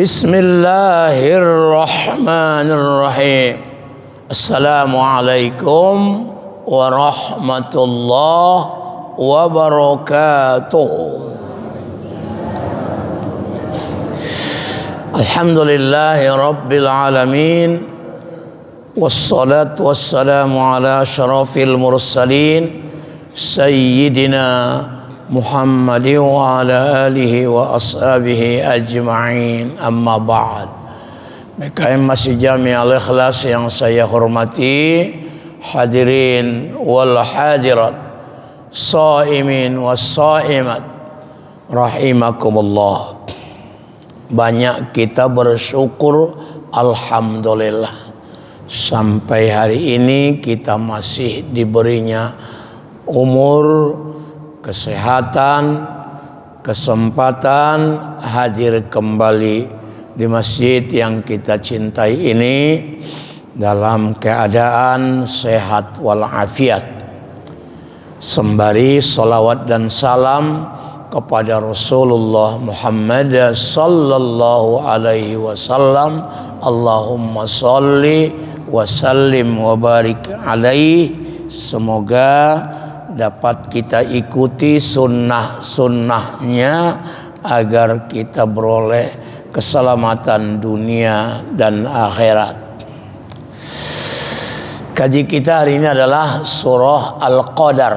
Bismillahirrahmanirrahim. Assalamualaikum warahmatullahi wabarakatuh. Alhamdulillahi rabbil alamin. Wassalatu wassalamu ala asyrafil mursalin Sayyidina Muhammadin wa ala alihi wa ashabihi ajma'in. Amma ba'd. BKM Masjid Jami Al-Ikhlas yang saya hormati, hadirin wal hadirat, shaimin was shaimat rahimakumullah. Banyak kita bersyukur, alhamdulillah, sampai hari ini kita masih diberinya umur, kesehatan, kesempatan hadir kembali di masjid yang kita cintai ini dalam keadaan sehat walafiat. Sembari salawat dan salam kepada Rasulullah Muhammad sallallahu alaihi wasallam. Allahumma salli wa sallim wa barik alaihi. Semoga dapat kita ikuti sunnah-sunnahnya agar kita beroleh keselamatan dunia dan akhirat. Kaji kita hari ini adalah surah Al-Qadar.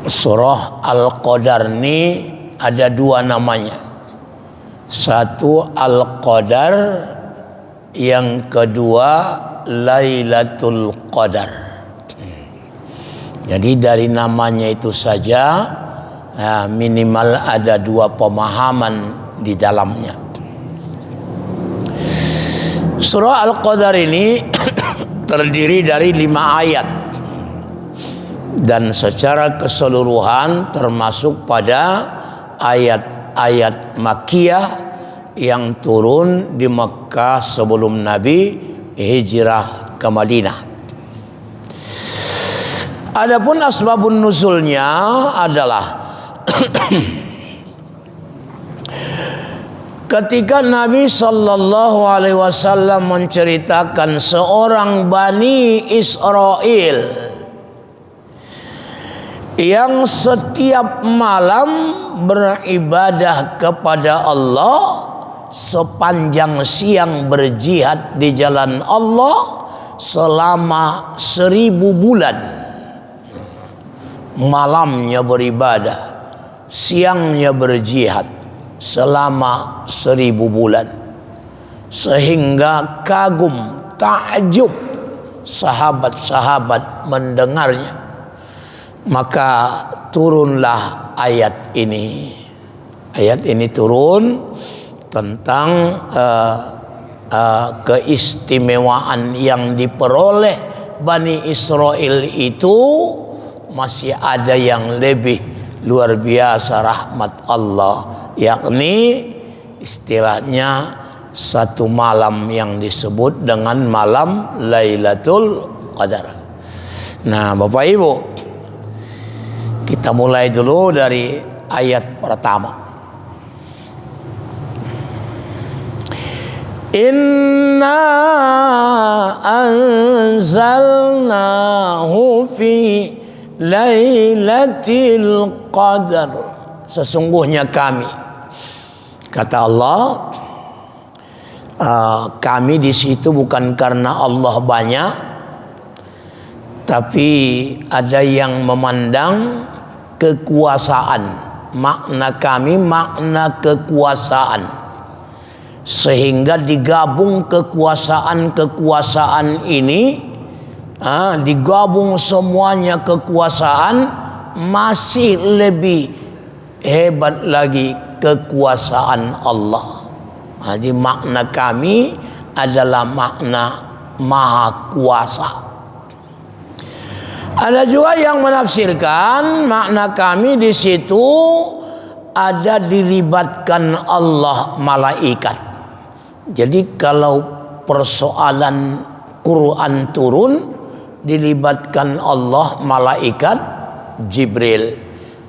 Surah Al-Qadar ini ada dua namanya. Satu Al-Qadar, yang kedua Lailatul Qadar. Jadi dari namanya itu saja minimal ada dua pemahaman di dalamnya. Surah Al-Qadar ini terdiri dari 5 ayat, dan secara keseluruhan termasuk pada ayat-ayat Makkiyah yang turun di Mekah sebelum Nabi hijrah ke Madinah. Adapun asbabun nuzulnya adalah ketika Nabi sallallahu alaihi wasallam menceritakan seorang Bani Israel yang setiap malam beribadah kepada Allah, sepanjang siang berjihad di jalan Allah selama 1000 bulan. Malamnya beribadah, siangnya berjihad selama 1000 bulan, sehingga kagum, takjub sahabat-sahabat mendengarnya. Maka turunlah ayat ini. Ayat ini turun tentang keistimewaan yang diperoleh Bani Israel itu. Masih ada yang lebih luar biasa rahmat Allah, yakni istilahnya satu malam yang disebut dengan malam Lailatul Qadar. Nah, Bapak Ibu, kita mulai dulu dari ayat pertama. Inna anzalnahu fi Lailatul Qadar. Sesungguhnya kami, kata Allah, kami di situ bukan karena Allah banyak, tapi ada yang memandang kekuasaan. Makna kami makna kekuasaan, sehingga digabung kekuasaan ini. Digabung semuanya kekuasaan, masih lebih hebat lagi kekuasaan Allah. Jadi makna kami adalah makna maha kuasa. Ada juga yang menafsirkan makna kami di situ ada dilibatkan Allah malaikat. Jadi kalau persoalan Quran turun, dilibatkan Allah malaikat Jibril.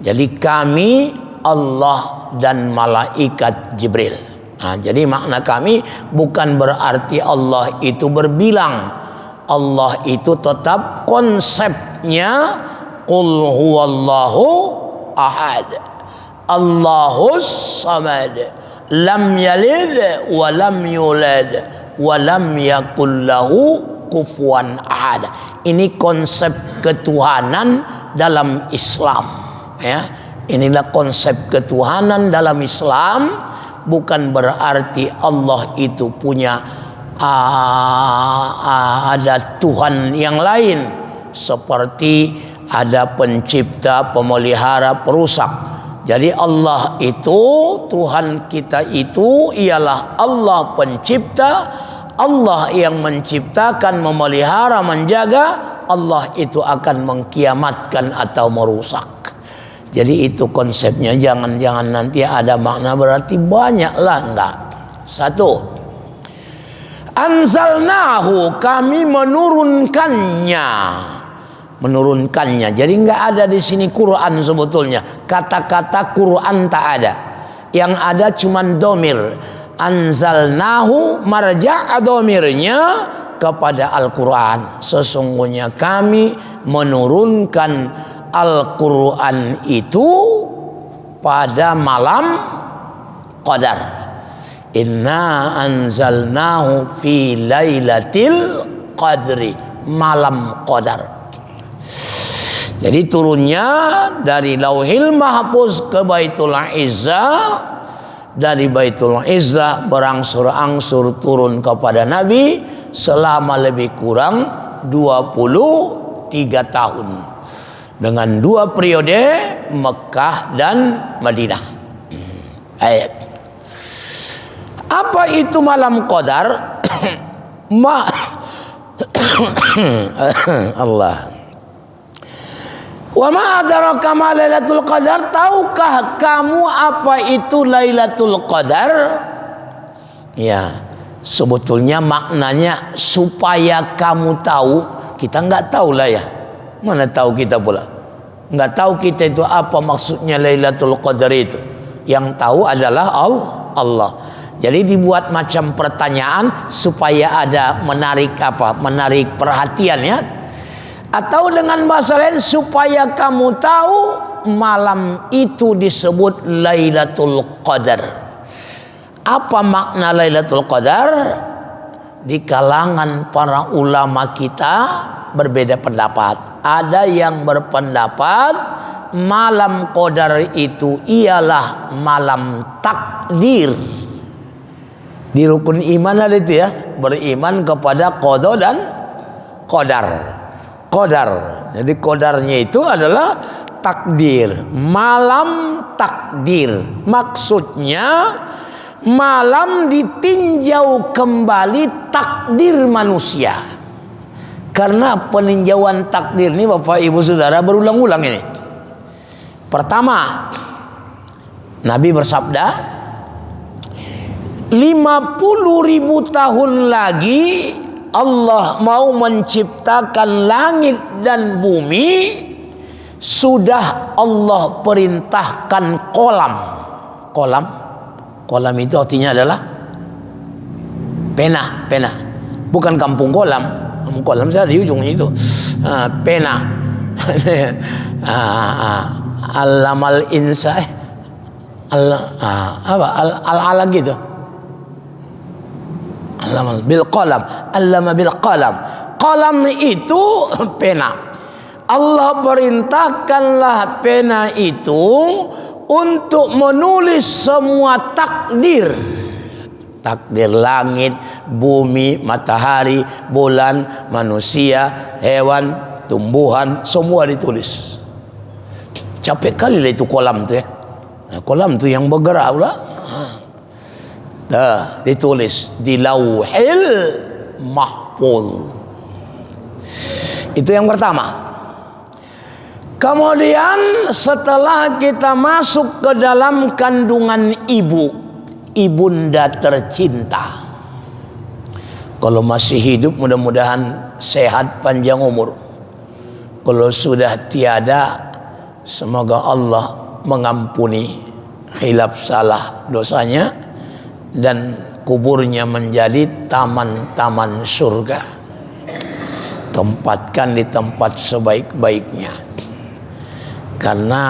Jadi kami Allah dan malaikat Jibril. Jadi makna kami bukan berarti Allah itu berbilang. Allah itu tetap konsepnya qul huwallahu ahad, Allahus samad, lam yalid wa lam yulad wa lam yakul lahu kufuwan ahad. Ini konsep ketuhanan dalam Islam, ya. Inilah konsep ketuhanan dalam Islam. Bukan berarti Allah itu punya ada Tuhan yang lain, seperti ada pencipta, pemelihara, perusak. Jadi Allah itu, Tuhan kita itu ialah Allah pencipta, Allah yang menciptakan, memelihara, menjaga. Allah itu akan mengkiamatkan atau merusak. Jadi itu konsepnya. Jangan nanti ada makna berarti banyaklah, enggak. Satu, anzalnahu, kami menurunkannya. Jadi enggak ada di sini Quran sebetulnya. Kata-kata Quran tak ada. Yang ada cuman domir. Anzalnahu, marja' domirnya kepada Al-Quran. Sesungguhnya kami menurunkan Al-Quran itu pada malam Qadar. Inna anzalnahu fi lailatul qadri, malam Qadar. Jadi turunnya dari Lauhil Mahfuz ke Baitul Izzah, dari Baitul Izzah berangsur-angsur turun kepada Nabi selama lebih kurang 23 tahun. Dengan 2 periode Mekah dan Madinah. Ayat. Apa itu malam Qadar? Allah. Wa ma adraka ma Lailatul Qadar? Tahukah kamu apa itu Lailatul Qadar? Ya, sebetulnya maknanya supaya kamu tahu. Kita enggak tahu lah ya. Mana tahu kita pula? Enggak tahu kita itu apa maksudnya Lailatul Qadar itu. Yang tahu adalah Allah. Jadi dibuat macam pertanyaan supaya ada menarik perhatian, ya. Atau dengan bahasa lain supaya kamu tahu malam itu disebut Lailatul Qadar. Apa makna Lailatul Qadar? Di kalangan para ulama kita berbeda pendapat. Ada yang berpendapat malam Qadar itu ialah malam takdir. Di rukun iman ada itu, ya, beriman kepada qada dan qadar. Qadar. Jadi qadarnya itu adalah takdir, malam takdir. Maksudnya malam ditinjau kembali takdir manusia. Karena peninjauan takdir ini Bapak Ibu Saudara berulang-ulang ini. Pertama, Nabi bersabda, 50.000 tahun lagi Allah mau menciptakan langit dan bumi, sudah Allah perintahkan kolam. Kolam itu artinya adalah pena. Bukan kampung kolam. Kolam saya di ujungnya itu. Pena. Alamal insa al gitu. Alamal bil qalam. Allama bil qalam. Qalam itu pena. Allah perintahkanlah pena itu untuk menulis semua takdir. Takdir langit, bumi, matahari, bulan, manusia, hewan, tumbuhan, semua ditulis. Capek kali lah itu kolam tu, ya. Nah, kolam tu yang bergerak pula. Ditulis di Lauhil Mahfuz. Itu yang pertama. Kemudian setelah kita masuk ke dalam kandungan ibunda tercinta, kalau masih hidup mudah-mudahan sehat panjang umur. Kalau sudah tiada, semoga Allah mengampuni khilaf salah dosanya, dan kuburnya menjadi taman-taman surga. Tempatkan di tempat sebaik-baiknya. Karena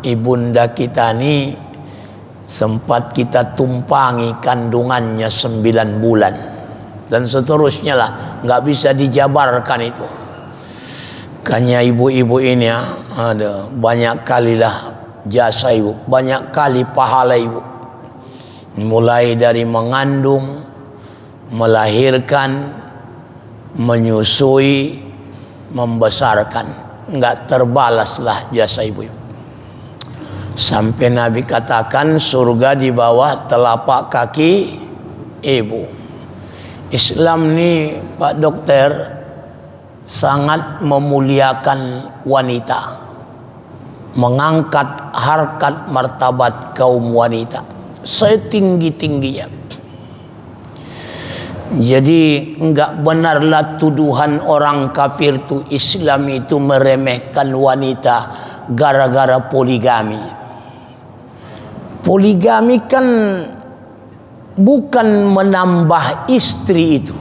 ibunda kita ini sempat kita tumpangi kandungannya 9 bulan dan seterusnya lah, nggak bisa dijabarkan itu. Kayaknya ibu-ibu ini ada banyak kalilah jasa ibu, banyak kali pahala ibu, mulai dari mengandung, melahirkan, menyusui, membesarkan, nggak terbalaslah jasa ibu-ibu. Sampai Nabi katakan surga di bawah telapak kaki ibu. Islam ni Pak Dokter sangat memuliakan wanita, mengangkat harkat martabat kaum wanita setinggi-tingginya. Jadi enggak benarlah tuduhan orang kafir tu Islam itu meremehkan wanita gara-gara poligami. Poligami kan bukan menambah istri itu.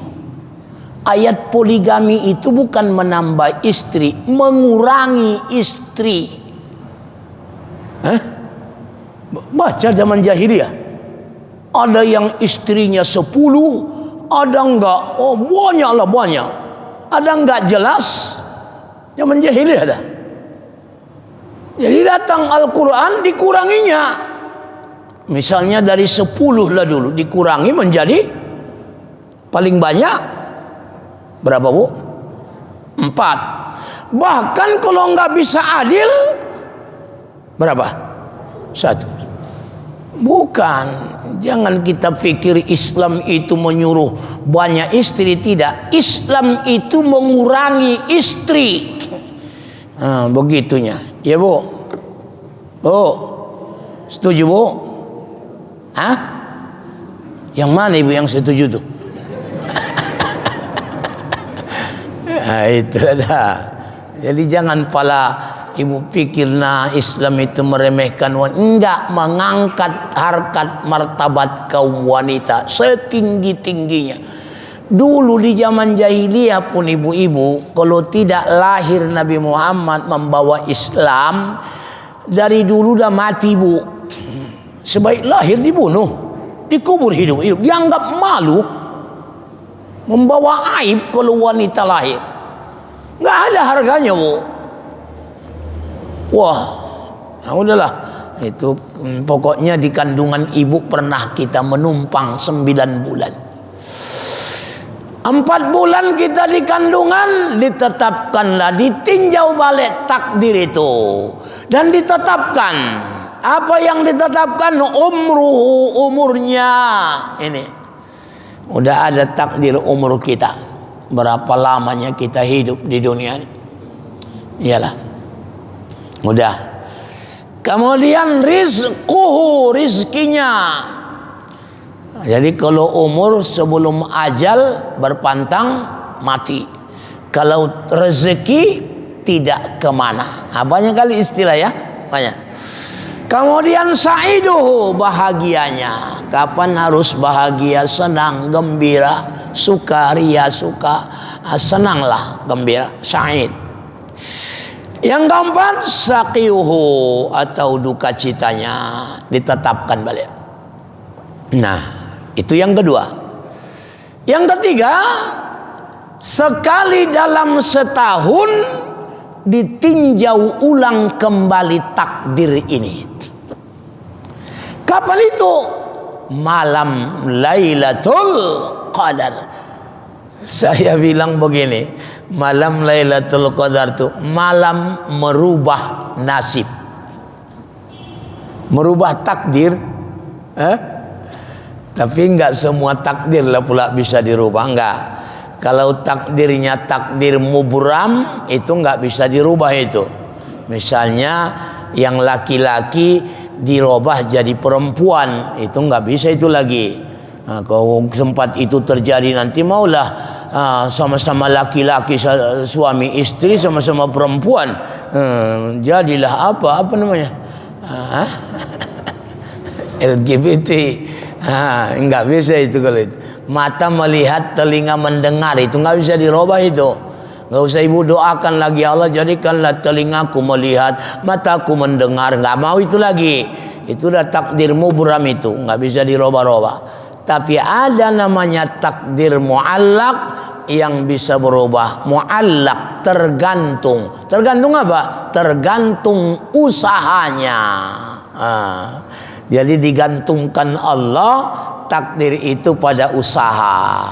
Ayat poligami itu bukan menambah istri, mengurangi istri. Baca zaman jahiliyah. Ada yang istrinya 10, ada enggak? Oh banyak lah, banyak. Ada enggak jelas? Zaman jahiliyah ada. Jadi datang Al-Quran dikuranginya. Misalnya dari 10 lah dulu, dikurangi menjadi paling banyak berapa bu? 4. Bahkan kalau nggak bisa adil berapa? 1. Bukan, jangan kita pikir Islam itu menyuruh banyak istri, tidak. Islam itu mengurangi istri. Begitunya, ya bu. Bu, setuju bu? Hah? Yang mana ibu yang setuju tuh? Itulah dah. Jadi jangan pala ibu pikir Islam itu meremehkan wanita. Enggak, mengangkat harkat martabat kaum wanita setinggi-tingginya. Dulu di zaman jahiliyah pun ibu-ibu, kalau tidak lahir Nabi Muhammad membawa Islam, dari dulu dah mati bu. Sebaik lahir dibunuh, dikubur hidup-hidup, dianggap malu, membawa aib kalau wanita lahir. Nggak ada harganya bu. Wah, nah udahlah. Itu pokoknya di kandungan ibu pernah kita menumpang 9 bulan. 4 bulan kita di kandungan, ditetapkanlah, ditinjau balik takdir itu, dan ditetapkan. Apa yang ditetapkan? Umurnya. Ini udah ada takdir umur kita, berapa lamanya kita hidup di dunia ini. Iyalah, udah. Kemudian rizkinya. Jadi kalau umur sebelum ajal berpantang mati. Kalau rezeki tidak kemana. Banyak kali istilah ya, banyak. Kemudian sa'iduhu, bahagianya. Kapan harus bahagia, senang, gembira, suka, ria, suka, senanglah, gembira, sa'id. Yang keempat, saqiuhu, atau duka citanya ditetapkan balik. Nah, itu yang kedua. Yang ketiga, sekali dalam setahun ditinjau ulang kembali takdir ini. Kapan itu? Malam Lailatul Qadar. Saya bilang begini, malam Lailatul Qadar itu malam merubah nasib, merubah takdir. Tapi enggak semua takdir lah pula bisa dirubah, enggak. Kalau takdirnya takdir mubram, itu enggak bisa dirubah itu. Misalnya yang laki-laki dirubah jadi perempuan, itu enggak bisa itu lagi. Kalau sempat itu terjadi nanti maulah sama-sama laki-laki, suami istri sama-sama perempuan, jadilah apa namanya? LGBT. Enggak bisa itu kalau itu. Mata melihat, telinga mendengar, itu enggak bisa dirubah itu. Enggak usah ibu doakan lagi, Allah jadikanlah telingaku melihat, mataku mendengar. Enggak mau itu lagi. Itu udah takdir mubram, itu enggak bisa dirubah-rubah. Tapi ada namanya takdir muallaq yang bisa berubah. Muallaq, tergantung. Tergantung apa? Tergantung usahanya. Jadi digantungkan Allah takdir itu pada usaha.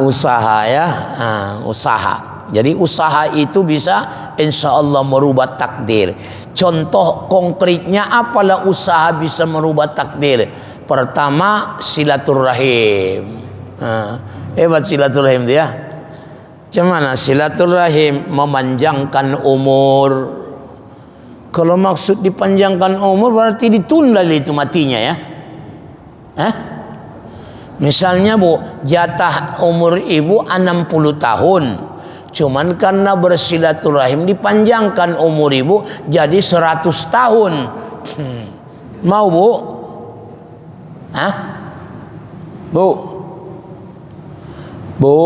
Usaha ya, usaha. Jadi usaha itu bisa insya Allah merubah takdir. Contoh konkretnya apalah usaha bisa merubah takdir? Pertama, silaturahim. Hebat silaturahim dia. Cuman silaturahim memanjangkan umur. Kalau maksud dipanjangkan umur berarti ditunda itu matinya ya. Misalnya bu, jatah umur ibu 60 tahun. Cuman karena bersilaturahim dipanjangkan umur ibu jadi 100 tahun. Mau bu? Bu,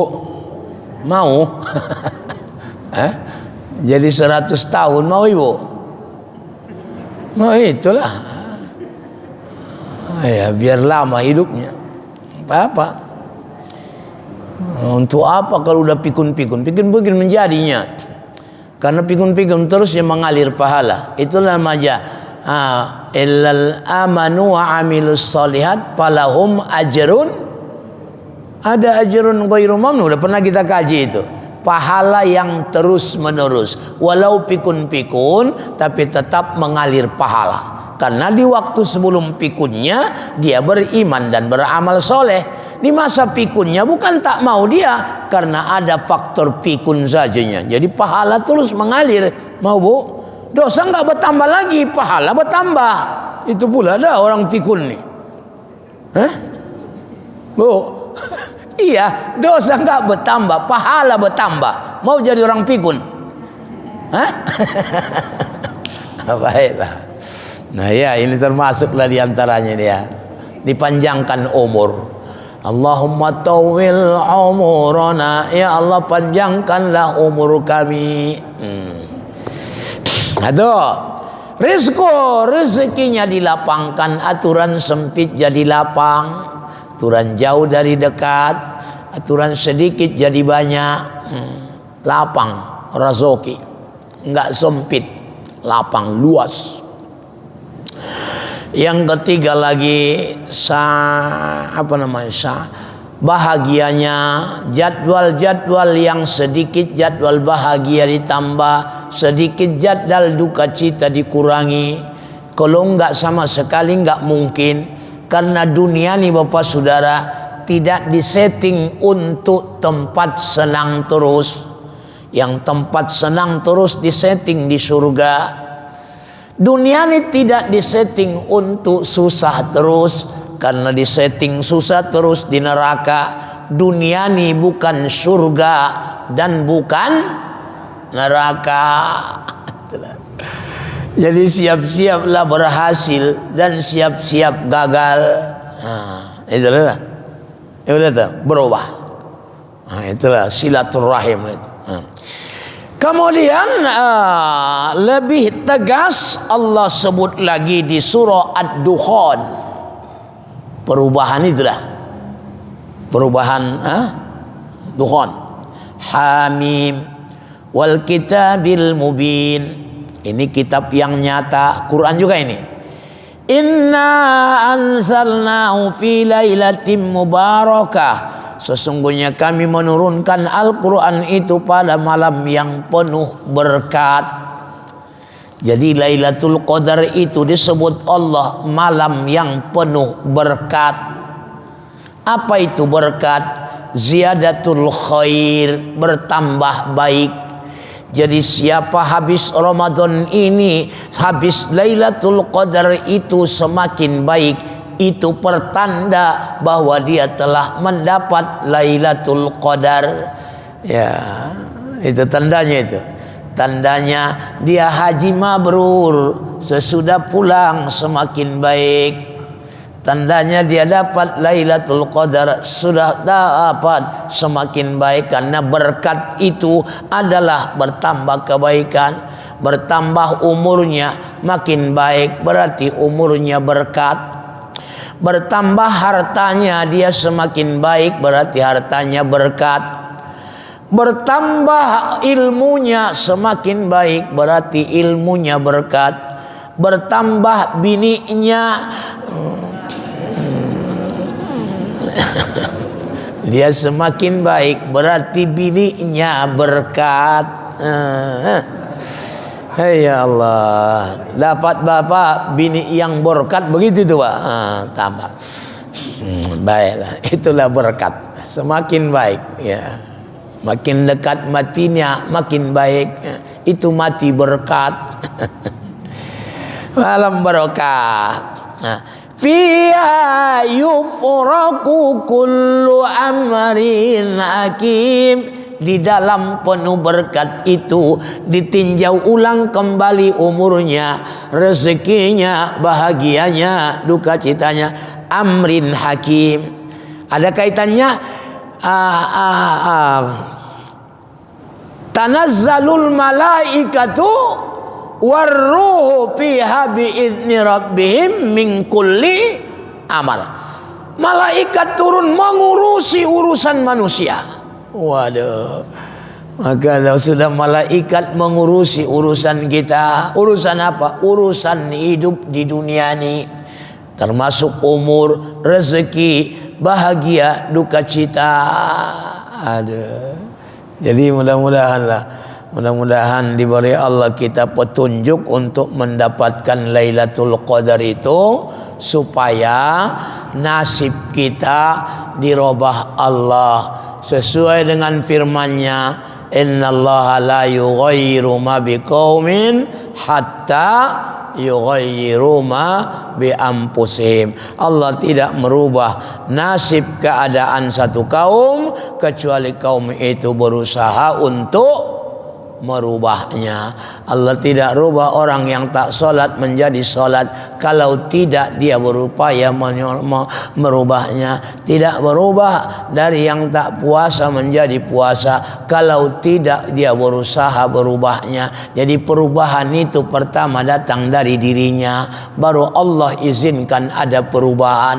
mau? Jadi 100 tahun mau ibu? Mau itulah. Ya biar lama hidupnya. Apa? Untuk apa kalau udah pikun-pikun? Pikun-pikun menjadinya. Karena pikun-pikun terus yang mengalir pahala. Itulah namanya illal amanu wa amilus solihat falahum ajrun, ada ajrun ghairu mamnun. Udah pernah kita kaji itu, pahala yang terus menerus walau pikun-pikun tapi tetap mengalir pahala. Karena di waktu sebelum pikunnya dia beriman dan beramal soleh. Di masa pikunnya bukan tak mau dia, karena ada faktor pikun sajanya. Jadi pahala terus mengalir. Mau bu? Dosa nggak bertambah lagi, pahala bertambah. Itu pula ada orang pikun nih. Bu? Iya, dosa nggak bertambah, pahala bertambah. Mau jadi orang pikun? Baiklah. Nah ya, ini termasuklah diantaranya dia. Dipanjangkan umur. Allahumma tawwil umurana, ya Allah panjangkanlah umur kami. Aduh, rezekinya dilapangkan, aturan sempit jadi lapang, aturan jauh dari dekat, aturan sedikit jadi banyak. Lapang rezeki, enggak sempit, lapang luas. Yang ketiga lagi bahagianya, jadwal-jadwal yang sedikit, jadwal bahagia ditambah, sedikit jadwal duka cita dikurangi. Kalau enggak sama sekali enggak mungkin, karena dunia ini Bapak Saudara tidak disetting untuk tempat senang terus. Yang tempat senang terus disetting di surga. Dunia ini tidak disetting untuk susah terus, karena disetting susah terus di neraka. Dunia ini bukan surga dan bukan neraka. Jadi siap-siaplah berhasil dan siap-siap gagal. Itulah. Itulah berubah. Itulah silaturahim itu. Kemudian lebih tegas Allah sebut lagi di surah Ad-Dukhan. Perubahan itulah. Perubahan Dukhan. Hamim wal kitabil mubin. Ini kitab yang nyata, Quran juga ini. Inna anzalnahu fi lailatin mubarakah. Sesungguhnya kami menurunkan Al-Quran itu pada malam yang penuh berkat. Jadi Lailatul Qadar itu disebut Allah malam yang penuh berkat. Apa itu berkat? Ziyadatul khair, bertambah baik. Jadi siapa habis Ramadan ini, habis Lailatul Qadar itu semakin baik, itu pertanda bahwa dia telah mendapat Lailatul Qadar. Ya, itu tandanya itu. Tandanya dia haji mabrur, sesudah pulang semakin baik. Tandanya dia dapat Lailatul Qadar, sudah dapat, semakin baik, karena berkat itu adalah bertambah kebaikan. Bertambah umurnya makin baik, berarti umurnya berkat. Bertambah hartanya dia semakin baik, berarti hartanya berkat. Bertambah ilmunya semakin baik, berarti ilmunya berkat. Bertambah bininya dia semakin baik, berarti bininya berkat. Hai ya Allah, dapat bapak bini yang berkat, begitu tuh Pak. Tambah. Baiklah, itulah berkat. Semakin baik ya. Makin dekat matinya makin baik. Itu mati berkat. Malam barokah. Fiha yufraku kullu amrin hakim. Di dalam penuh berkat itu ditinjau ulang kembali umurnya, rezekinya, bahagianya, duka citanya. Amrin hakim. Ada kaitannya tanazzalul malaikatu warruhu fiha biizni rabbihim min kulli amr. Malaikat turun mengurusi urusan manusia. Waduh, maka sudah malaikat mengurusi urusan kita. Urusan apa? Urusan hidup di dunia ini, termasuk umur, rezeki, bahagia, duka cita. Aduh. Jadi mudah-mudahan diberi Allah kita petunjuk untuk mendapatkan Lailatul Qadar itu, supaya nasib kita dirubah Allah sesuai dengan firman-Nya, innallaha la yughayyiru ma biqaumin hatta yughayyiru ma bi anfusihim. Allah tidak merubah nasib keadaan satu kaum kecuali kaum itu berusaha untuk merubahnya. Allah tidak rubah orang yang tak solat menjadi solat kalau tidak dia berupaya merubahnya. Tidak berubah dari yang tak puasa menjadi puasa kalau tidak dia berusaha berubahnya. Jadi perubahan itu pertama datang dari dirinya, baru Allah izinkan ada perubahan.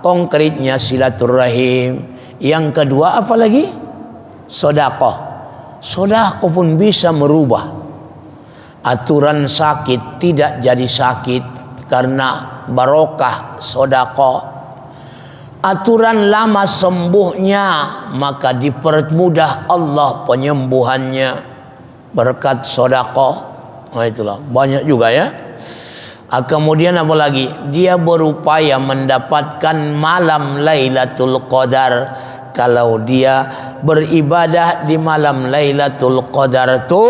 Konkretnya silaturahim. Yang kedua apa lagi? Sedekah. Sedekah pun bisa merubah. Aturan sakit tidak jadi sakit karena barokah sedekah. Aturan lama sembuhnya maka dipermudah Allah penyembuhannya berkat sedekah. Nah itulah banyak juga ya. Kemudian apa lagi? Dia berupaya mendapatkan malam Lailatul Qadar. Kalau dia beribadah di malam Lailatul Qadar itu,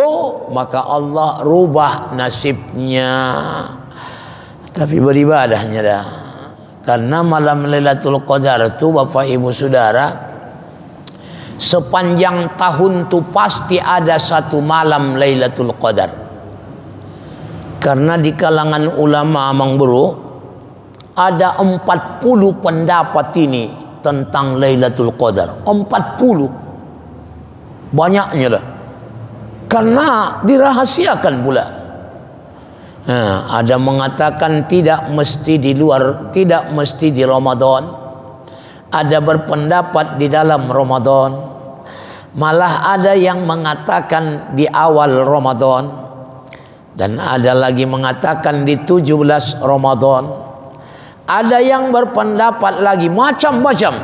maka Allah rubah nasibnya. Tapi beribadahnya dah. Karena malam Lailatul Qadar itu Bapak Ibu Saudara, sepanjang tahun itu pasti ada satu malam Lailatul Qadar. Karena di kalangan ulama Amang Bro ada 40 pendapat ini tentang Lailatul Qadar. 40. Banyaknya lah. Karena dirahasiakan pula. Nah, ada mengatakan tidak mesti di luar, tidak mesti di Ramadan. Ada berpendapat di dalam Ramadan. Malah ada yang mengatakan di awal Ramadan. Dan ada lagi mengatakan di 17 Ramadan. Ada yang berpendapat lagi macam-macam,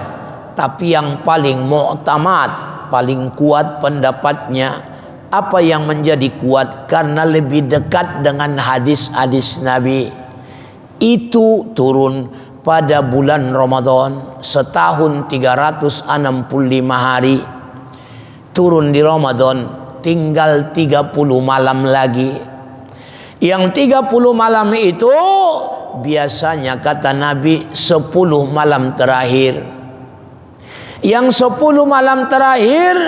tapi yang paling mu'tamad, paling kuat pendapatnya. Apa yang menjadi kuat? Karena lebih dekat dengan hadis-hadis Nabi. Itu turun pada bulan Ramadan, setahun 365 hari. Turun di Ramadan, tinggal 30 malam lagi. Yang 30 malam itu biasanya kata Nabi 10 malam terakhir. Yang 10 malam terakhir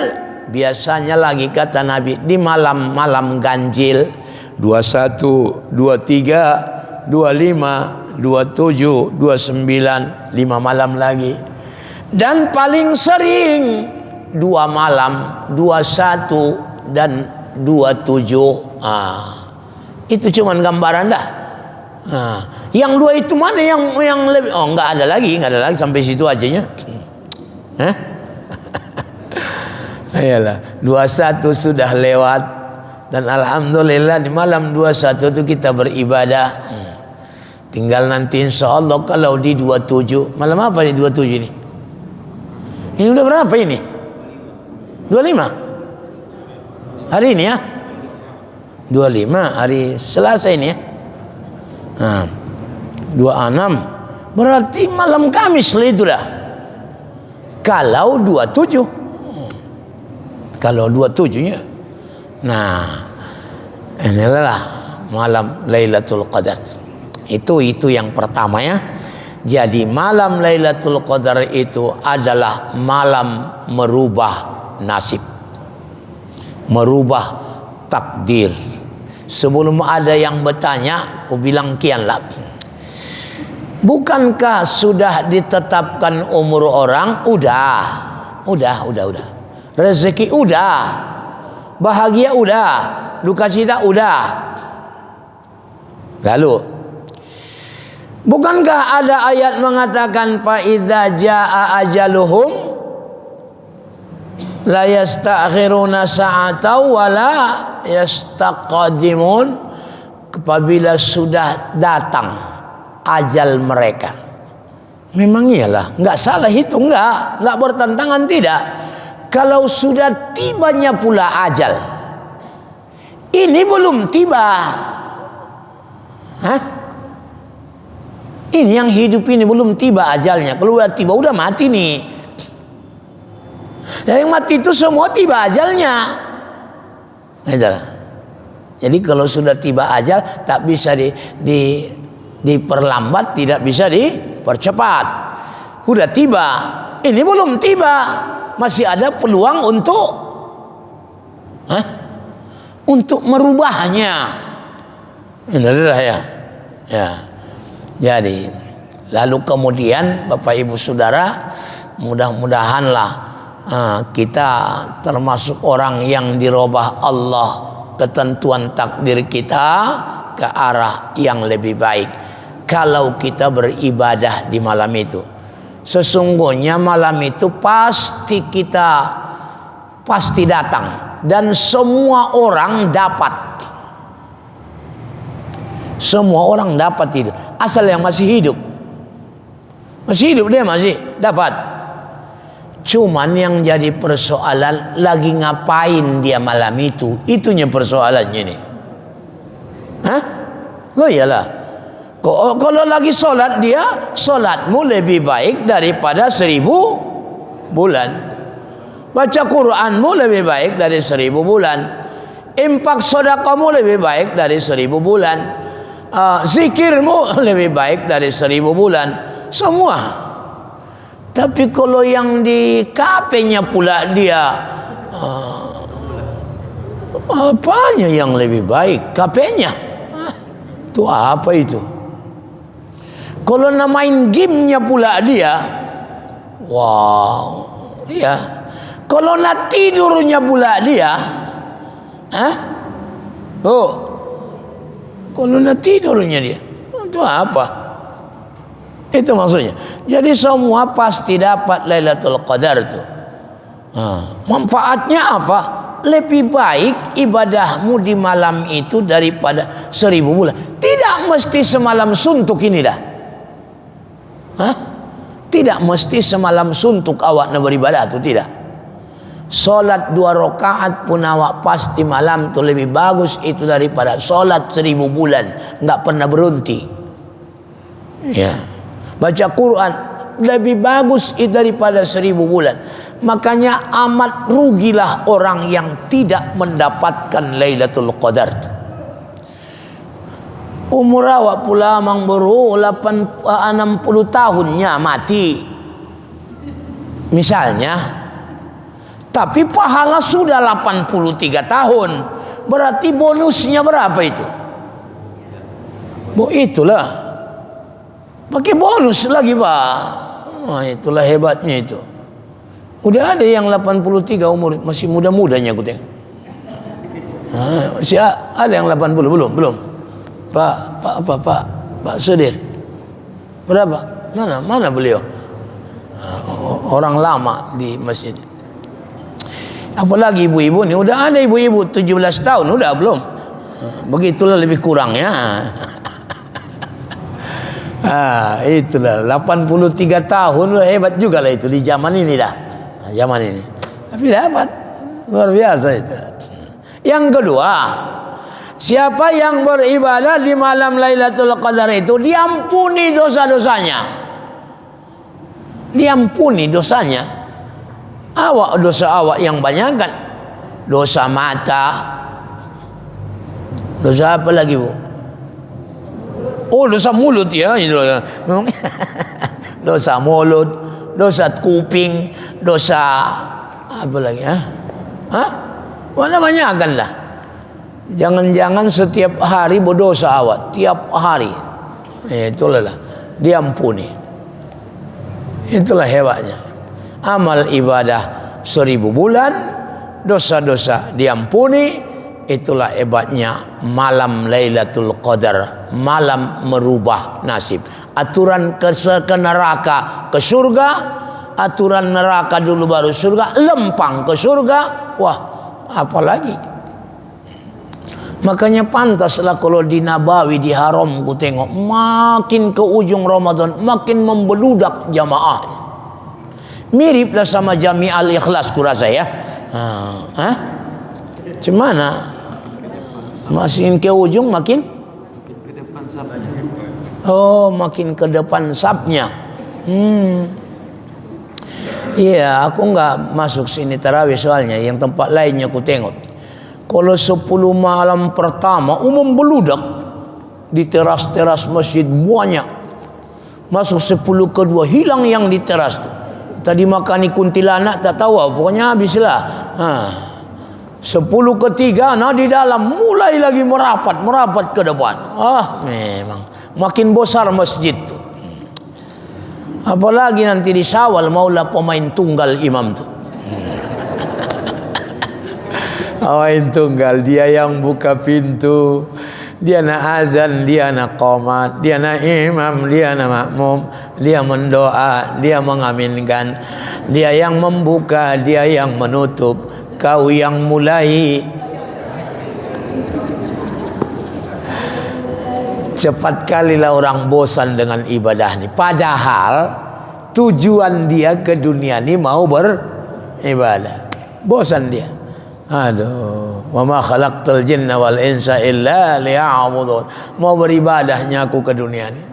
biasanya lagi kata Nabi di malam-malam ganjil 21, 23, 25, 27, 29, 5 malam lagi. Dan paling sering 2 malam, 21 dan 27. Itu cuman gambaran dah. Yang 2 itu mana yang lebih? Oh, enggak ada lagi sampai situ ajanya. Ayolah, 21 sudah lewat dan alhamdulillah di malam 21 itu kita beribadah. Tinggal nanti insyaallah kalau di 27, malam apa nih 27 ini? Ini udah berapa ini? 25. Hari ini ya? 25 hari Selasa ini ya. 26. Berarti malam Kamis lah itu dah. Kalau 27. Kalau 27-nya. Nah, inilah malam Lailatul Qadar. Itu yang pertama ya. Jadi malam Lailatul Qadar itu adalah malam merubah nasib, merubah takdir. Sebelum ada yang bertanya, aku bilang kianlah. Bukankah sudah ditetapkan umur orang? Udah. Rezeki udah. Bahagia udah. Duka cita udah. Lalu, bukankah ada ayat mengatakan fa idza jaa ajaluhum la yastakhiruna sa'atan wa la yastaqdimun? Apabila sudah datang ajal mereka. Memang iyalah, enggak salah itu, enggak bertentangan, tidak. Kalau sudah tibanya pula ajal, ini belum tiba. Ini yang hidup ini belum tiba ajalnya. Kalau udah tiba, udah mati nih. Yang mati itu semua tiba ajalnya. Jadi kalau sudah tiba ajal, tak bisa diperlambat, tidak bisa dipercepat. Udah tiba, ini belum tiba. Masih ada peluang untuk merubahnya. Inilah ya. Jadi lalu kemudian Bapak Ibu Saudara, mudah-mudahanlah kita termasuk orang yang dirubah Allah ketentuan takdir kita ke arah yang lebih baik. Kalau kita beribadah di malam itu, sesungguhnya malam itu pasti datang dan semua orang dapat. Semua orang dapat itu. Asal yang masih hidup. Masih hidup dia masih dapat. Cuman yang jadi persoalan, lagi ngapain dia malam itu? Itunya persoalannya nih. Oh iyalah. Kalau lagi sholat dia, sholatmu lebih baik daripada 1000 bulan. Baca Quranmu lebih baik dari 1000 bulan. Infak sedekahmu lebih baik dari 1000 bulan. Zikirmu lebih baik dari 1000 bulan. Semua. Tapi kalau yang di KP-nya pula dia, apanya yang lebih baik? KP-nya. Itu apa itu? Kalau namain gamenya pula dia, wow, iya. Kalau nak tidurnya pula dia, kalau nak tidurnya dia, itu apa? Itu maksudnya. Jadi semua pasti dapat Lailatul Qadar itu. Manfaatnya apa? Lebih baik ibadahmu di malam itu daripada 1000 bulan. Tidak mesti semalam suntuk ini dah. Tidak mesti semalam suntuk awak nak beribadah tu, tidak. Solat 2 rakaat pun awak pasti malam tu lebih bagus itu daripada solat 1000 bulan enggak pernah berhenti. Ya. Baca Quran lebih bagus itu daripada 1000 bulan. Makanya amat rugilah orang yang tidak mendapatkan Lailatul Qadar. Umur awak pula mang baru 60 tahunnya mati. Misalnya. Tapi pahala sudah 83 tahun. Berarti bonusnya berapa itu? Itulah. Pakai bonus lagi Pak. Wah, itulah hebatnya itu. Udah ada yang 83 umur, masih muda-mudanya aku tengok. Masih ada yang 80 belum. Pak Sudir. Berapa? Mana beliau? Orang lama di masjid. Apalagi ibu-ibu nih, udah ada ibu-ibu 17 tahun, udah belum? Begitulah lebih kurang ya. Itulah 83 tahun, hebat juga lah itu di zaman ini dah. Zaman ini. Tapi dapat luar biasa itu. Yang kedua, siapa yang beribadah di malam Lailatul Qadar itu diampuni dosa-dosanya. Diampuni dosanya. Dosa awak yang banyak kan. Dosa mata. Dosa apa lagi Bu? Oh, dosa mulut ya. Dosa mulut, dosa kuping, dosa apa lagi ya? Mana banyak kan lah. Jangan-jangan setiap hari berdosa awak, tiap hari. Itulah lah, diampuni. Itulah hebatnya. Amal ibadah 1000 bulan, dosa-dosa diampuni. Itulah hebatnya malam Lailatul Qadar, malam merubah nasib. Aturan ke neraka ke surga, aturan neraka dulu baru surga, lempang ke surga. Wah, apalagi. Makanya pantaslah kalau di Nabawi, di Haram ku tengok makin ke ujung Ramadan makin membeludak jamaah. Miriplah sama Jami'al Ikhlas kurasa ya. Cemana? Makin ke ujung makin ke depan sabnya. Oh, makin ke depan sabnya. Iya, aku nggak masuk sini tarawih soalnya. Yang tempat lainnya aku tengok. Kalau 10 malam pertama umum beludak di teras-teras masjid banyak. Masuk 10 kedua hilang yang di teras tu. Tadi makan kuntilanak tak tahu, pokoknya habislah. 10 ketiga, di dalam mulai lagi merapat ke depan. Memang makin besar masjid tu. Apalagi nanti di Syawal maulah pemain tunggal imam tu. Pemain tunggal, dia yang buka pintu, dia nak azan, dia nak qomat, dia nak imam, dia nak makmum, dia mendoa, dia mengaminkan, dia yang membuka, dia yang menutup. Kau yang mulai. Cepat kalilah orang bosan dengan ibadah ni. Padahal tujuan dia ke dunia ni mau beribadah. Bosan dia. Aduh, wa ma khalaqtul jinna wal insa illa liya'budun. Mau beribadahnya aku ke dunia ni.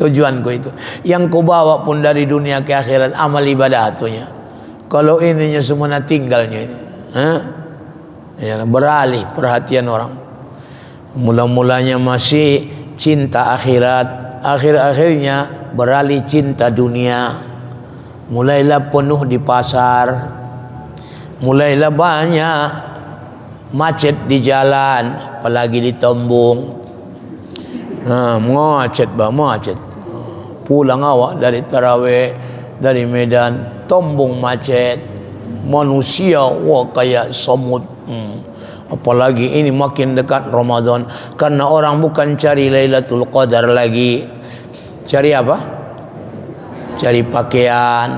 Tujuanku itu. Yang ku bawa pun dari dunia ke akhirat amal ibadah itunya. Kalau ininya semua tinggalnya ini. Ya, beralih perhatian orang. Mula-mulanya masih cinta akhirat, akhir-akhirnya beralih cinta dunia. Mulailah penuh di pasar, mulailah banyak macet di jalan, apalagi di Tembung. Macet. Pulang awak dari tarawih dari Medan, Tembung macet. Manusia kayak semut. Apalagi ini makin dekat Ramadan, karena orang bukan cari Lailatul Qadar lagi. Cari apa? Cari pakaian.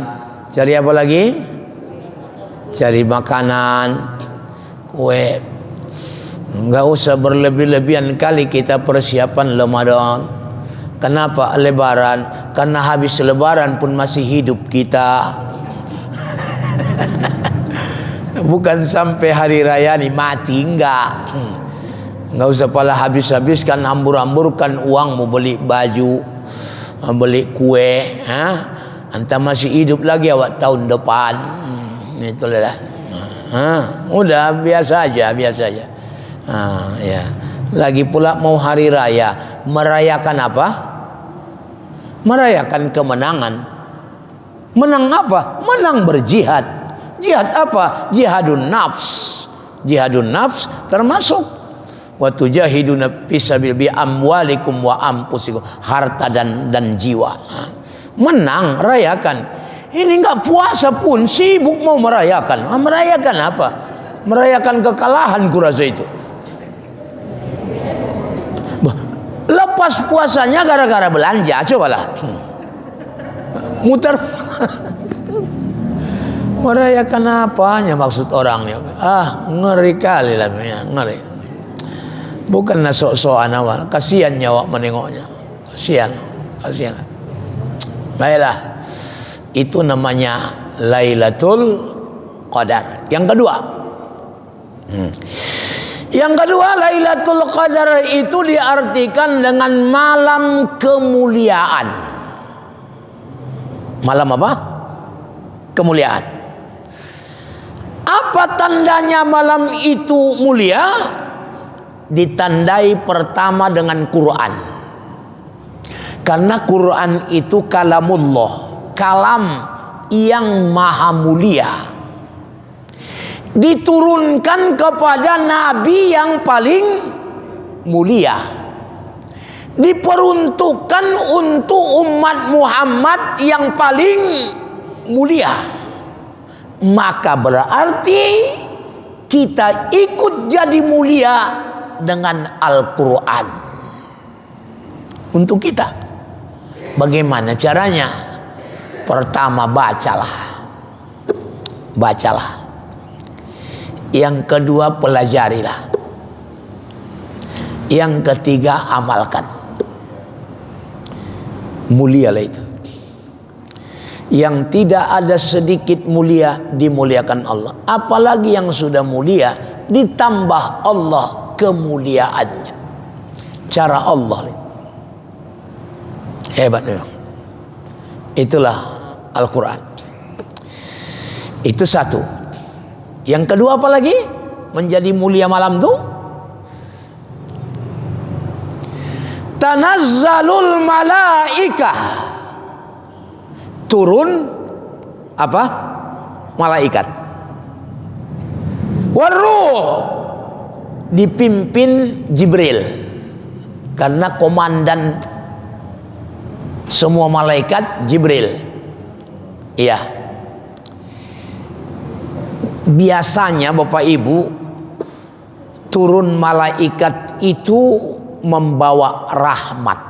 Cari apa lagi? Cari makanan, kue. Enggak usah berlebih-lebihan kali kita persiapan Ramadan. Kenapa Lebaran? Karena habis Lebaran pun masih hidup kita. Bukan sampai hari raya ni mati, enggak. Enggak usah pala habis-habiskan, hambur-hamburkan uang mau beli baju, beli kue. Anta masih hidup lagi awak tahun depan. Itulah. Udah biasa aja. Ya. Lagi pula mau hari raya, merayakan apa? Merayakan kemenangan. Menang apa? Menang berjihad. Jihad apa? Jihadun nafs. Jihadun nafs termasuk wa tujahiduna fisabilillah bi amwalikum wa anfusikum, harta dan jiwa. Menang, rayakan. Ini nggak puasa pun sibuk mau merayakan. Merayakan apa? Merayakan kekalahan kurasa itu. Lepas puasanya gara-gara belanja, cobalah. Muter. Merayakan apanya maksud orangnya? Ngeri kali lah, ngeri. Bukanlah sok-sokan awal, kasihan nyawa menengoknya. Kasihan. Baiklah. Itu namanya Lailatul Qadar. Yang kedua. Yang kedua, Lailatul Qadar itu diartikan dengan malam kemuliaan. Malam apa? Kemuliaan. Apa tandanya malam itu mulia? Ditandai pertama dengan Quran. Karena Quran itu kalamullah, kalam yang maha mulia. Diturunkan kepada nabi yang paling mulia. Diperuntukkan untuk umat Muhammad yang paling mulia. Maka berarti kita ikut jadi mulia dengan Al-Quran. Untuk kita, bagaimana caranya? Pertama, bacalah. Yang kedua, pelajarilah. Yang ketiga, amalkan. Mulialah itu. Yang tidak ada sedikit mulia, dimuliakan Allah. Apalagi yang sudah mulia, ditambah Allah kemuliaannya. Cara Allah. Hebat memang. Itulah Al-Quran. Itu satu. Yang kedua apa lagi? Menjadi mulia malam itu? Tanazzalul malaikah. Turun apa? Malaikat. Waruh, dipimpin Jibril. Karena komandan semua malaikat Jibril. Iya. Biasanya Bapak Ibu, turun malaikat itu membawa rahmat.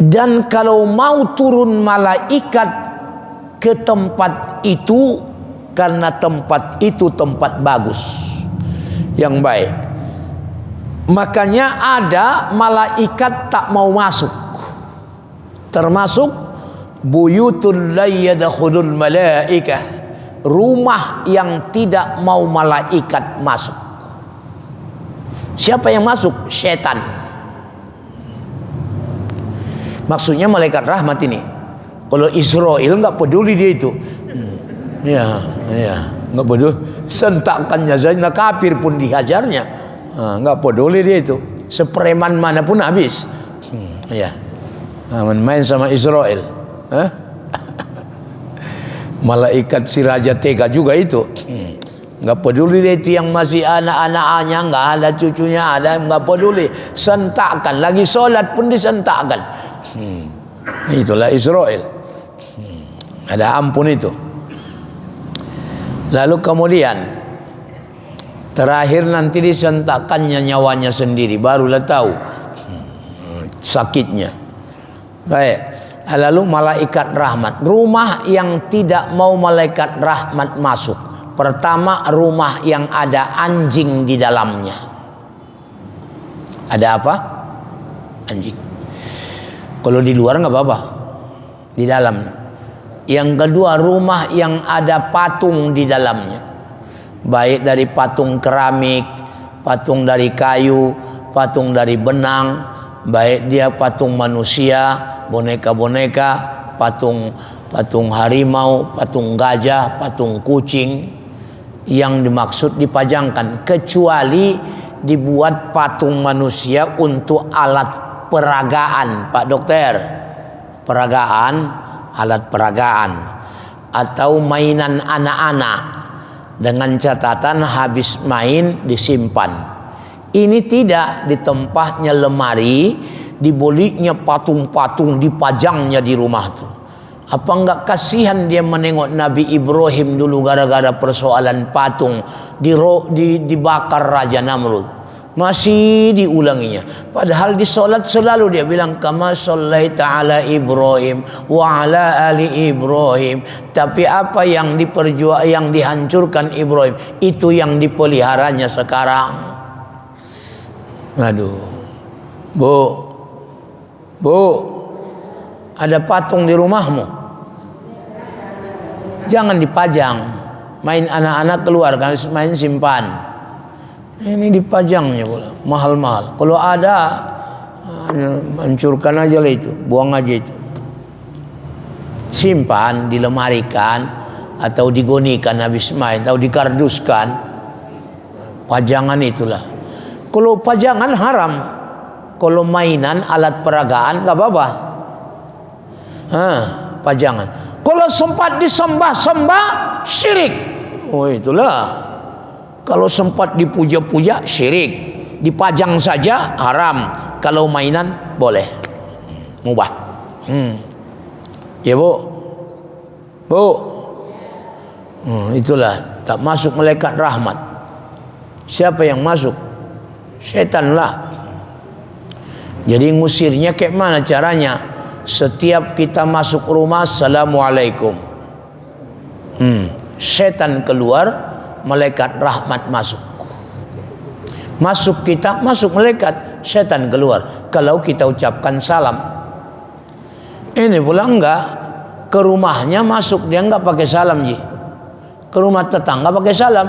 Dan kalau mau turun malaikat ke tempat itu, karena tempat itu tempat bagus, yang baik, makanya ada malaikat tak mau masuk. Termasuk buyutul la yadkhulul malaikah, rumah yang tidak mau malaikat masuk. Siapa yang masuk? Setan. Maksudnya malaikat rahmat ini. Kalau Israel nggak peduli dia itu. Ya, nggak peduli. Sentakannya saja, kafir pun dihajarnya. Nggak peduli dia itu. Sepreman manapun habis. Ya, main sama Israel. Malaikat si Raja Tega juga itu. Nggak peduli dia itu, yang masih anak-anaknya, nggak ada cucunya, ada, nggak peduli. Sentakkan, lagi sholat pun disentakkan. Itulah Israel. Ada ampun itu. Lalu kemudian terakhir nanti disentakkannya nyawanya sendiri, barulah tahu sakitnya. Baik. Lalu malaikat rahmat, rumah yang tidak mau malaikat rahmat masuk. Pertama, rumah yang ada anjing di dalamnya. Ada apa? Anjing. Kalau di luar nggak apa-apa, di dalam. Yang kedua, rumah yang ada patung di dalamnya, baik dari patung keramik, patung dari kayu, patung dari benang, baik dia patung manusia, boneka-boneka, patung harimau, patung gajah, patung kucing, yang dimaksud dipajangkan, kecuali dibuat patung manusia untuk alat peragaan, Pak Dokter, alat peragaan, atau mainan anak-anak. dengan catatan habis main disimpan. Ini tidak di tempatnya lemari, diboliknya patung-patung, dipajangnya di rumah tuh. Apa enggak kasihan dia menengok Nabi Ibrahim dulu gara-gara persoalan patung dibakar Raja Namrud. Masih diulanginya. Padahal di solat selalu dia bilang kama shallaita ala Ibrahim wa ala ali Ibrahim. Tapi apa yang yang dihancurkan Ibrahim itu yang dipeliharanya sekarang. Aduh. Bu, ada patung di rumahmu? Jangan dipajang. Main anak-anak keluar kan main simpan. Ini dipajangnya pula, mahal-mahal. Kalau ada, hancurkan aja lah itu, buang aja itu. Simpan, dilemarikan, atau digonikan habis main, atau dikarduskan. Pajangan itulah. Kalau pajangan haram, kalau mainan, alat peragaan, nggak apa-apa. Pajangan. Kalau sempat disembah-sembah, syirik. Oh itulah. Kalau sempat dipuja-puja syirik, dipajang saja haram. Kalau mainan boleh, mubah. Ya bu, itulah tak masuk malaikat rahmat. Siapa yang masuk? Setan lah. Jadi ngusirnya kayak mana caranya? Setiap kita masuk rumah, assalamualaikum. Setan keluar, malaikat rahmat masuk. Masuk kita, masuk malaikat, setan keluar. Kalau kita ucapkan salam. Ini pula enggak. Ke rumahnya masuk, dia enggak pakai salam ji. Ke rumah tetangga pakai salam.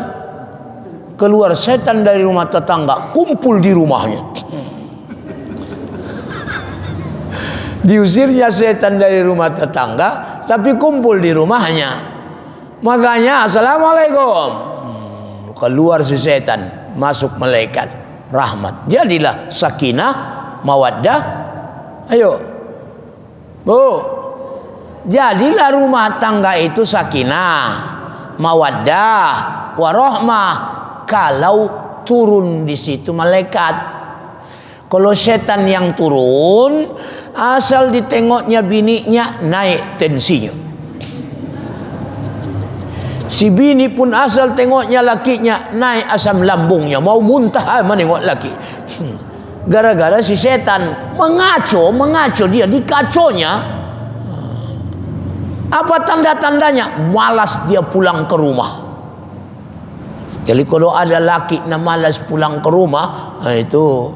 Keluar setan dari rumah tetangga, kumpul di rumahnya. Diusirnya setan dari rumah tetangga, tapi kumpul di rumahnya. Makanya assalamualaikum. Keluar si setan, masuk malaikat rahmat. Jadilah sakinah, mawaddah. Ayo, bu, jadilah rumah tangga itu sakinah, mawaddah, warahmah. Kalau turun di situ malaikat. Kalau setan yang turun, asal ditengoknya bininya naik tensinya. Si bini pun asal tengoknya lakinya naik asam lambungnya, mau muntah menengok laki. Gara-gara si setan mengaco dia, dikaconya. Apa tanda-tandanya? Malas dia pulang ke rumah. Jadi kalau ada laki yang malas pulang ke rumah, itu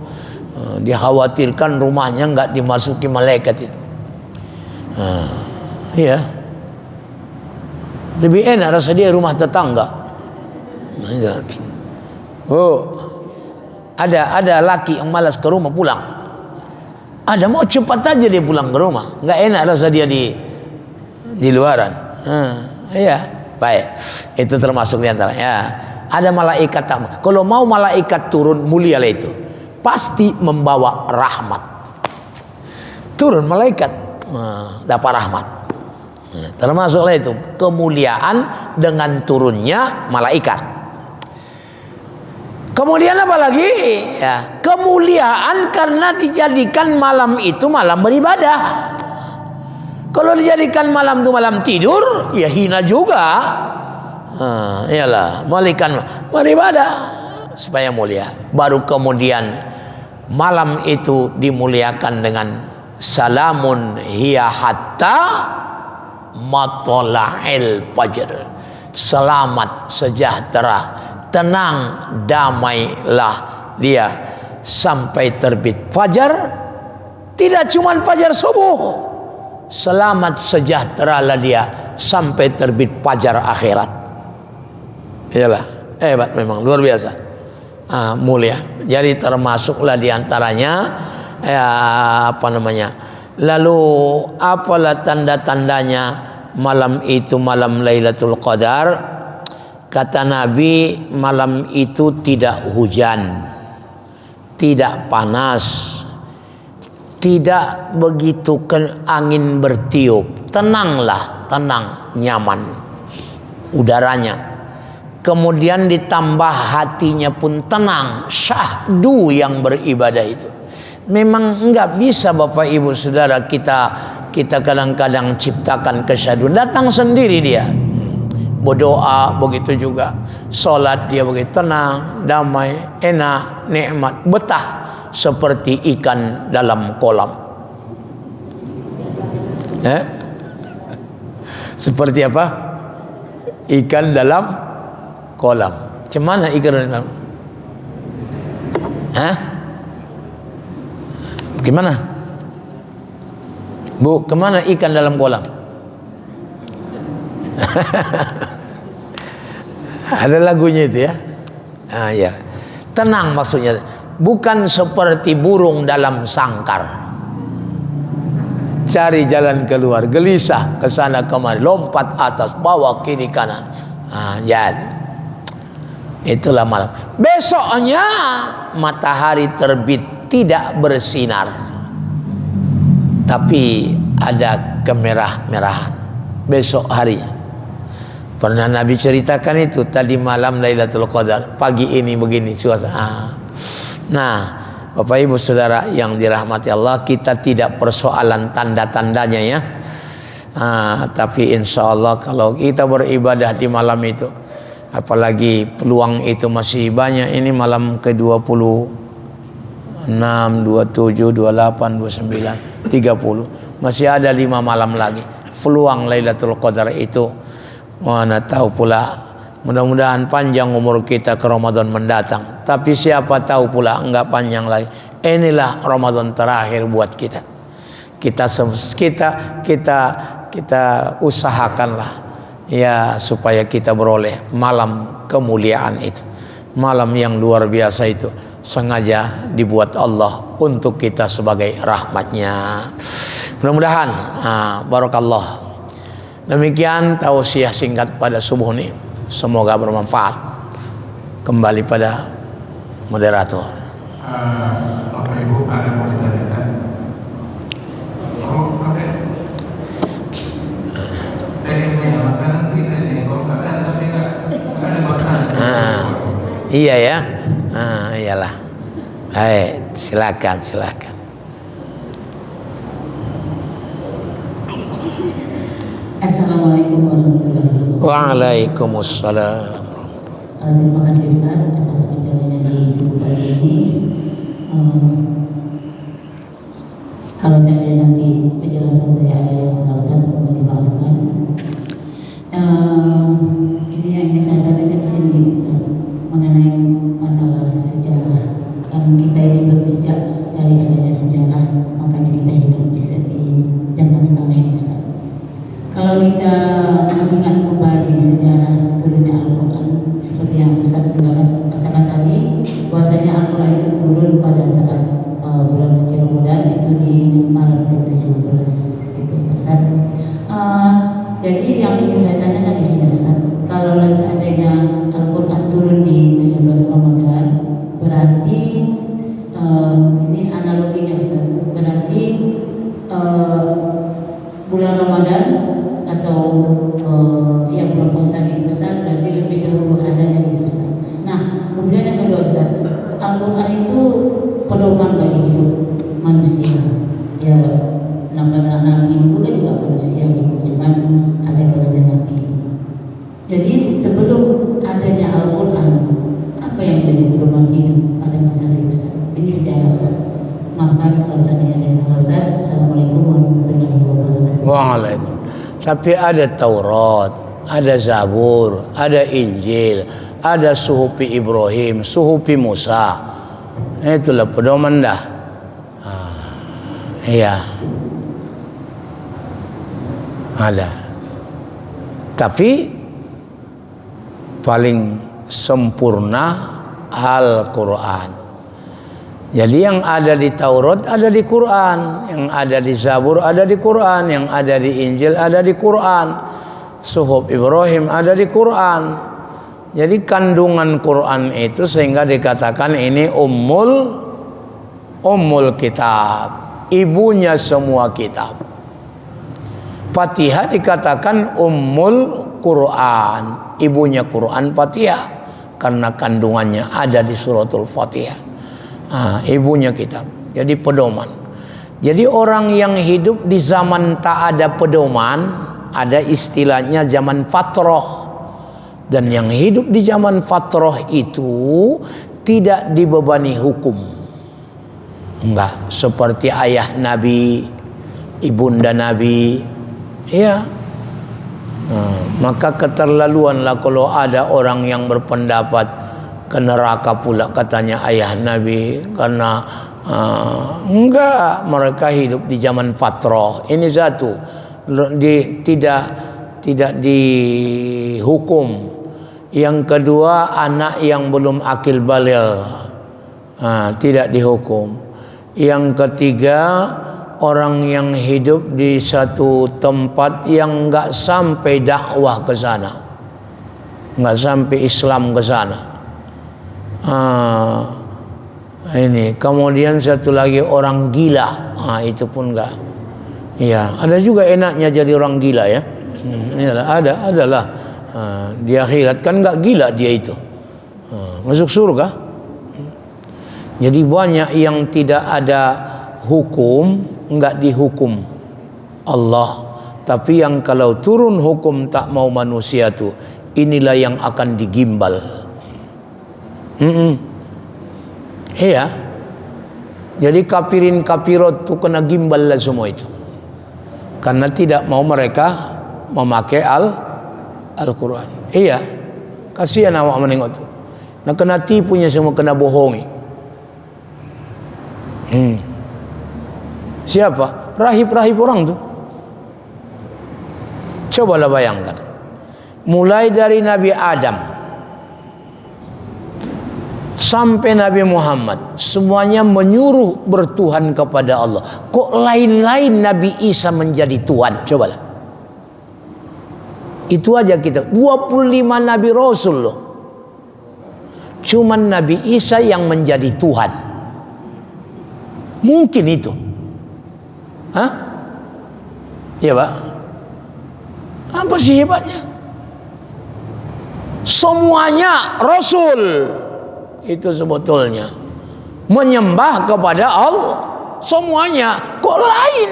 dikhawatirkan rumahnya enggak dimasuki malaikat itu. Iya. Lebih enak rasa dia rumah tetangga. Ada laki yang malas ke rumah pulang. Ada mau cepat aja dia pulang ke rumah. Enggak enak rasa dia di luaran. Iya, baik. Itu termasuk di antara. Ya. Ada malaikat tamu. Kalau mau malaikat turun mulialah itu. Pasti membawa rahmat. Turun malaikat, dapat rahmat. Termasuklah itu kemuliaan dengan turunnya malaikat. Kemudian apa lagi? Ya, kemuliaan karena dijadikan malam itu malam beribadah. Kalau dijadikan malam itu malam tidur, ya hina juga. Iyalah, malaikat beribadah supaya mulia. Baru kemudian malam itu dimuliakan dengan salamun hiya hatta matla'il fajr. Selamat, sejahtera, tenang, damailah dia sampai terbit fajar. Tidak cuma fajar subuh, selamat sejahteralah dia sampai terbit fajar akhirat. Iyalah, hebat memang, luar biasa. Mulia. Jadi termasuklah diantaranya lalu apalah tanda-tandanya malam itu malam Lailatul Qadar? Kata Nabi, malam itu tidak hujan, tidak panas, tidak begitu angin bertiup. Tenanglah, tenang, nyaman udaranya. kemudian ditambah hatinya pun tenang, syahdu yang beribadah itu. Memang enggak bisa Bapak Ibu Saudara kita kadang-kadang ciptakan kesyahduan, datang sendiri dia. Berdoa begitu juga, solat dia begitu tenang, damai, enak, nikmat, betah seperti ikan dalam kolam. Seperti apa? Ikan dalam kolam. Cemana ikan dalam? Gimana? Bu, kemana ikan dalam kolam? Ada lagunya itu ya. Ya. Tenang maksudnya. Bukan seperti burung dalam sangkar. Cari jalan keluar, gelisah ke sana kemari, lompat atas, bawah, kiri, kanan. Jadi itulah malam. Besoknya matahari terbit tidak bersinar, tapi ada kemerah-merahan besok hari. Pernah Nabi ceritakan itu, tadi malam Lailatul Qadar, pagi ini begini suasana. Nah, Bapak Ibu Saudara yang dirahmati Allah, kita tidak persoalan tanda-tandanya ya. Tapi insya Allah kalau kita beribadah di malam itu, apalagi peluang itu masih banyak. Ini malam ke-26, 27, 28, 29, 30. Masih ada 5 malam lagi. Peluang Lailatul Qadar itu, mana tahu pula. Mudah-mudahan panjang umur kita ke Ramadan mendatang. Tapi siapa tahu pula enggak panjang lagi. Inilah Ramadan terakhir buat kita. Kita usahakanlah ya supaya kita beroleh malam kemuliaan itu. Malam yang luar biasa itu sengaja dibuat Allah untuk kita sebagai rahmatnya. Mudah-mudahan barakallah. Demikian tausiah singkat pada subuh ini. Semoga bermanfaat. Kembali pada moderator. Bapak Ibu ada mau ditanyakan? Makanan kita nih, kalau makan tapi nggak ada makanan. Iya ya. Iyalah. Silakan. Assalamualaikum warahmatullahi wabarakatuh. Waalaikumsalam. Terima kasih Ustaz atas penjelasannya di subuh pagi ini. Kalau saya nanti penjelasan saya ada yang salah Ustaz, mohon dimaafkan. Ini yang ingin saya tanyakan di sini Ustaz, mengenai masalah sejarah. Kan kita ini berpijak dari adanya sejarah, makanya kita hidup di zaman sekarang ini Ustaz. Kalau kita mengingat kembali sejarah turunnya Al-Quran, seperti yang Ustaz katakan tadi, bahwasanya Al-Quran itu turun pada saat bulan suci Ramadan, itu di malam ke-17 gitu Ustaz. Jadi yang ingin saya tanyakan di sini Ustaz, kalau seandainya Al-Quran turun di 17 Ramadan, berarti ini analoginya Ustaz, berarti bulan Ramadan atau yang bulan puasa gitu Ustaz, berarti lebih dahulu adanya gitu Ustaz. Nah, kemudian yang kedua Ustaz, Al-Quran itu pedoman bagi hidup manusia. Ya, nabi dulu kan juga manusia gitu, cuman ada kelebihan nabi. Jadi sebelum adanya Al-Quran, apa yang menjadi pedoman hidup pada masa lalu Ustaz? Ini sejarah Ustaz. Maafkan kalau saya ada yang salah Ustaz. Assalamualaikum warahmatullahi wabarakatuh. Waalaikumsalam. Tapi ada Taurat, ada Zabur, ada Injil, ada suhufi Ibrahim, suhufi Musa. Itulah pedoman dah. Iya. Ada. Tapi paling sempurna Al-Quran. Jadi yang ada di Taurat ada di Quran, yang ada di Zabur ada di Quran, yang ada di Injil ada di Quran, Suhuf Ibrahim ada di Quran. Jadi kandungan Quran itu sehingga dikatakan ini ummul kitab, ibunya semua kitab. Fatihah dikatakan ummul Quran, ibunya Quran Fatihah, karena kandungannya ada di suratul Fatihah. Ibunya kitab, jadi pedoman. Jadi orang yang hidup di zaman tak ada pedoman, ada istilahnya zaman fatrah. Dan yang hidup di zaman fatrah itu tidak dibebani hukum. Enggak, seperti ayah Nabi, ibunda Nabi, ya. Maka keterlaluanlah kalau ada orang yang berpendapat ke neraka pula katanya ayah Nabi, karena enggak, mereka hidup di zaman fatrah. Ini satu, tidak dihukum. Yang kedua, anak yang belum akil baligh tidak dihukum. Yang ketiga, orang yang hidup di satu tempat yang enggak sampai dakwah ke sana, enggak sampai Islam ke sana. Ini kemudian satu lagi orang gila, itu pun enggak. Ya, ada juga enaknya jadi orang gila ya. Adalah di akhirat kan enggak gila dia itu, masuk surga. Jadi banyak yang tidak ada hukum, enggak dihukum Allah. Tapi yang kalau turun hukum tak mau manusia tu, inilah yang akan digimbal. Iya. Jadi kafirin kafirat tu kena gimbal lah semua itu, karena tidak mau mereka memakai Al-Quran. Iya. Kasihan awak menengok tu. Nak kena tipunya semua, kena bohongi. Siapa? Rahib-rahib orang tu. Cobalah bayangkan. Mulai dari Nabi Adam sampai Nabi Muhammad, semuanya menyuruh bertuhan kepada Allah. Kok lain-lain Nabi Isa menjadi Tuhan? Cobalah. Itu aja kita 25 Nabi Rasul loh. Cuman Nabi Isa yang menjadi Tuhan. Mungkin itu? Hah? Ya Pak? Apa sih hebatnya? Semuanya Rasul itu sebetulnya menyembah kepada Allah. Semuanya. Kok lain?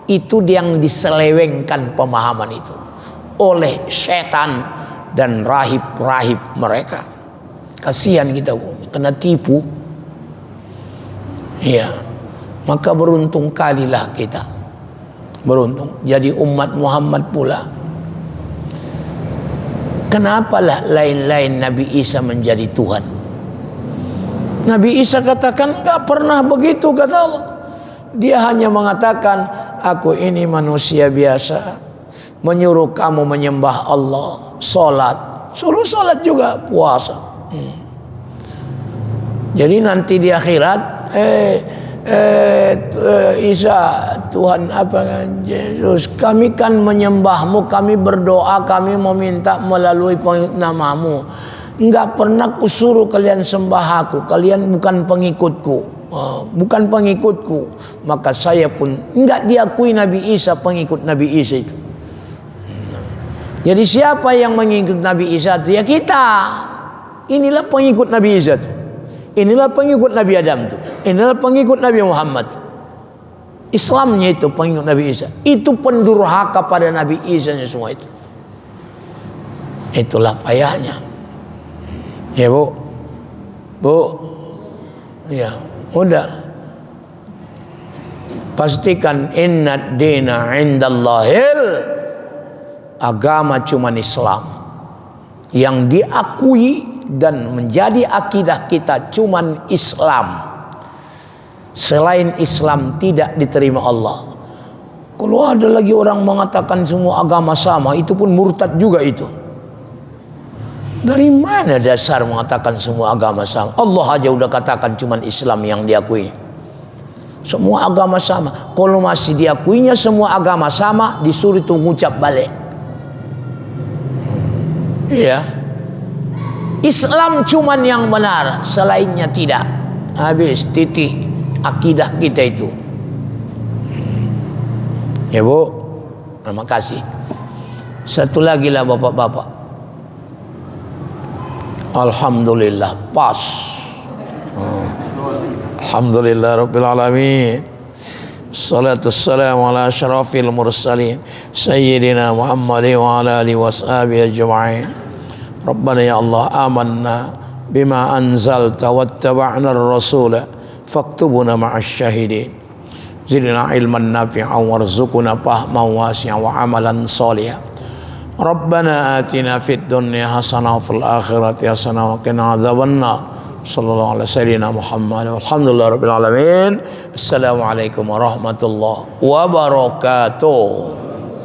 Itu yang diselewengkan pemahaman itu oleh setan dan rahib-rahib mereka. Kasihan kita kena tipu. Iya. Maka beruntung kalilah kita. Beruntung jadi umat Muhammad pula. Kenapalah lain-lain Nabi Isa menjadi Tuhan? Nabi Isa katakan enggak pernah begitu, kata Allah. Dia hanya mengatakan, aku ini manusia biasa, menyuruh kamu menyembah Allah, solat, suruh solat juga, puasa. Jadi nanti di akhirat, Isa, Tuhan apa, Yesus, kami kan menyembahmu, kami berdoa, kami meminta melalui namamu. Enggak pernah kusuruh kalian sembah aku, kalian bukan pengikutku. Bukan pengikutku, maka saya pun enggak diakui Nabi Isa pengikut Nabi Isa itu. Jadi siapa yang mengikut Nabi Isa itu? Ya kita. Inilah pengikut Nabi Isa itu. Inilah pengikut Nabi Adam itu. Inilah pengikut Nabi Muhammad. Islamnya itu pengikut Nabi Isa. Itu pendurhaka pada Nabi Isa semua itu. Itulah payahnya. Ya Bu. Bu. Ya, udah. Pastikan inna dina indallahil, agama cuman Islam. Yang diakui dan menjadi akidah kita cuman Islam. Selain Islam tidak diterima Allah. Kalau ada lagi orang mengatakan semua agama sama, itu pun murtad juga itu. Dari mana dasar mengatakan semua agama sama? Allah aja udah katakan cuman Islam yang diakui. Semua agama sama. Kalau masih diakuinya semua agama sama, disuruh itu ngucap balik. Iya. Islam cuman yang benar, selainnya tidak. Habis titik akidah kita itu. Ya Bu, terima kasih. Satu lagi lah bapak-bapak. Alhamdulillah pas. Alhamdulillah Rabbil Alamin. Salatu wassalamu ala asyrafil mursalin Sayyidina Muhammadin wa ala alihi wa sahbihi ajma'in. Rabbana ya Allah amanna bima anzalta wattaba'na ar-rasula faktubuna ma'asy syahidin. Zidna ilman nafi'an warzuqna fahman wasi'an wa amalan shalihan. Rabbana atina fid dunya hasanah wa fil akhirati hasanah wa qina adzabannar. Sallallahu alaihi sayyidina Muhammad. Alhamdulillah rabbil alamin. Assalamualaikum warahmatullahi wabarakatuh.